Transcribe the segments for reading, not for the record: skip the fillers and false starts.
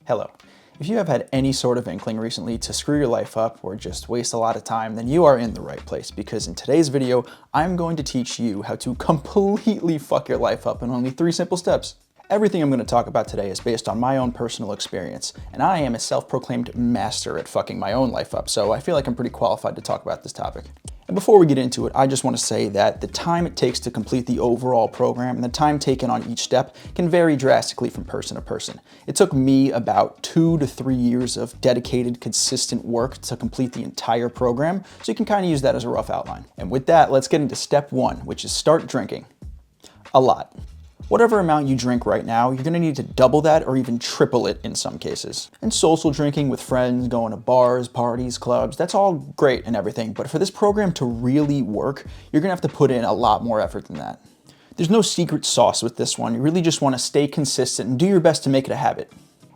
Hello. If you have had any sort of inkling recently to screw your life up or just waste a lot of time, then you are in the right place, because in today's video, I'm going to teach you how to completely fuck your life up in only 3 simple steps. Everything I'm going to talk about today is based on my own personal experience, and I am a self-proclaimed master at fucking my own life up, so I feel like I'm pretty qualified to talk about this topic. And before we get into it, I just want to say that the time it takes to complete the overall program and the time taken on each step can vary drastically from person to person. It took me about 2 to 3 years of dedicated, consistent work to complete the entire program, so you can kind of use that as a rough outline. And with that, let's get into step 1, which is start drinking. A lot. Whatever amount you drink right now, you're gonna need to double that or even triple it in some cases. And social drinking with friends, going to bars, parties, clubs, that's all great and everything, but for this program to really work, you're gonna have to put in a lot more effort than that. There's no secret sauce with this one. You really just wanna stay consistent and do your best to make it a habit.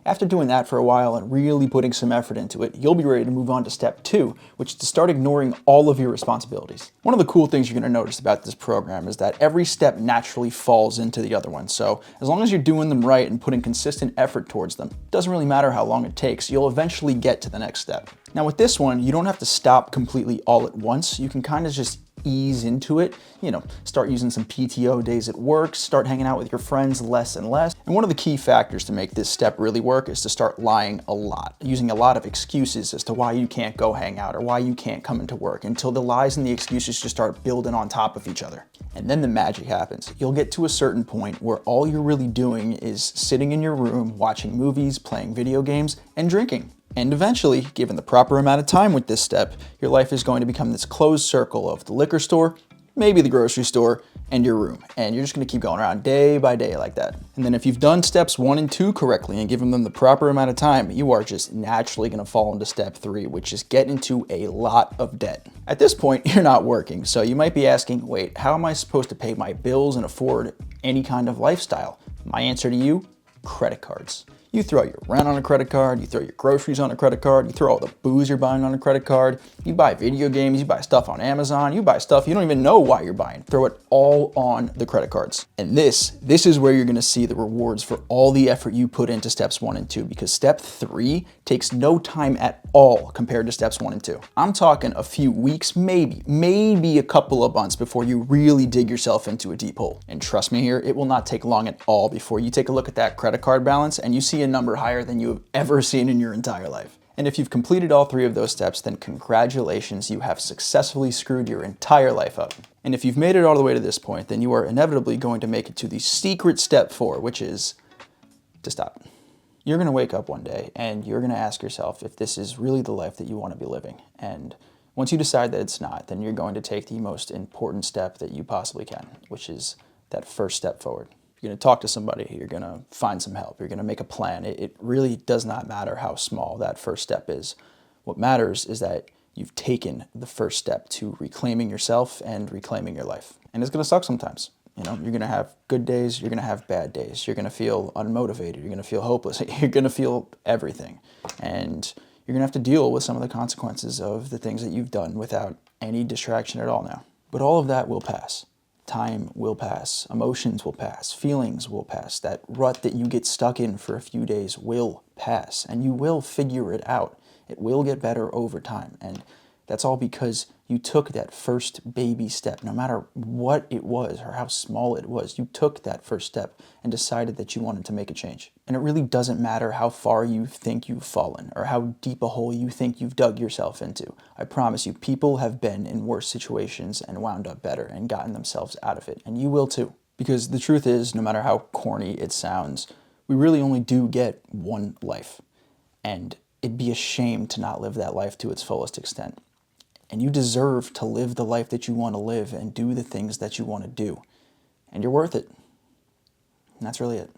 After doing that for a while and really putting some effort into it, you'll be ready to move on to step 2, which is to start ignoring all of your responsibilities. One of the cool things you're going to notice about this program is that every step naturally falls into the other one. So as long as you're doing them right and putting consistent effort towards them, it doesn't really matter how long it takes, you'll eventually get to the next step. Now with this one, you don't have to stop completely all at once. You can kind of just ease into it, start using some PTO days at work, start hanging out with your friends less and less. And one of the key factors to make this step really work is to start lying a lot, using a lot of excuses as to why you can't go hang out or why you can't come into work, until the lies and the excuses just start building on top of each other. And then the magic happens. You'll get to a certain point where all you're really doing is sitting in your room, watching movies, playing video games, and drinking. And eventually, given the proper amount of time with this step, your life is going to become this closed circle of the liquor store, maybe the grocery store, and your room. And you're just gonna keep going around day by day like that. And then if you've done steps 1 and 2 correctly and given them the proper amount of time, you are just naturally gonna fall into step 3, which is get into a lot of debt. At this point, you're not working, so you might be asking, wait, how am I supposed to pay my bills and afford any kind of lifestyle? My answer to you, credit cards. You throw your rent on a credit card, you throw your groceries on a credit card, you throw all the booze you're buying on a credit card, you buy video games, you buy stuff on Amazon, you buy stuff you don't even know why you're buying. Throw it all on the credit cards. And this is where you're gonna see the rewards for all the effort you put into steps 1 and 2, because step 3 takes no time at all compared to steps 1 and 2. I'm talking a few weeks, maybe a couple of months before you really dig yourself into a deep hole. And trust me here, it will not take long at all before you take a look at that credit card balance and you see a number higher than you have ever seen in your entire life. And if you've completed all 3 of those steps, then congratulations, you have successfully screwed your entire life up. And if you've made it all the way to this point, then you are inevitably going to make it to the secret step 4, which is to stop. You're gonna wake up one day and you're gonna ask yourself if this is really the life that you want to be living. And once you decide that it's not, then you're going to take the most important step that you possibly can, which is that first step forward. You're gonna talk to somebody, you're gonna find some help, you're gonna make a plan. It really does not matter how small that first step is. What matters is that you've taken the first step to reclaiming yourself and reclaiming your life. And it's gonna suck sometimes. You're gonna have good days, you're gonna have bad days, you're gonna feel unmotivated, you're gonna feel hopeless, you're gonna feel everything. And you're gonna have to deal with some of the consequences of the things that you've done without any distraction at all now. But all of that will pass. Time will pass, emotions will pass, feelings will pass. That rut that you get stuck in for a few days will pass, and you will figure it out. It will get better over time, and that's all because you took that first baby step. No matter what it was or how small it was, you took that first step and decided that you wanted to make a change. And it really doesn't matter how far you think you've fallen or how deep a hole you think you've dug yourself into. I promise you, people have been in worse situations and wound up better and gotten themselves out of it, and you will too. Because the truth is, no matter how corny it sounds, we really only do get one life. And it'd be a shame to not live that life to its fullest extent. And you deserve to live the life that you want to live and do the things that you want to do. And you're worth it. And that's really it.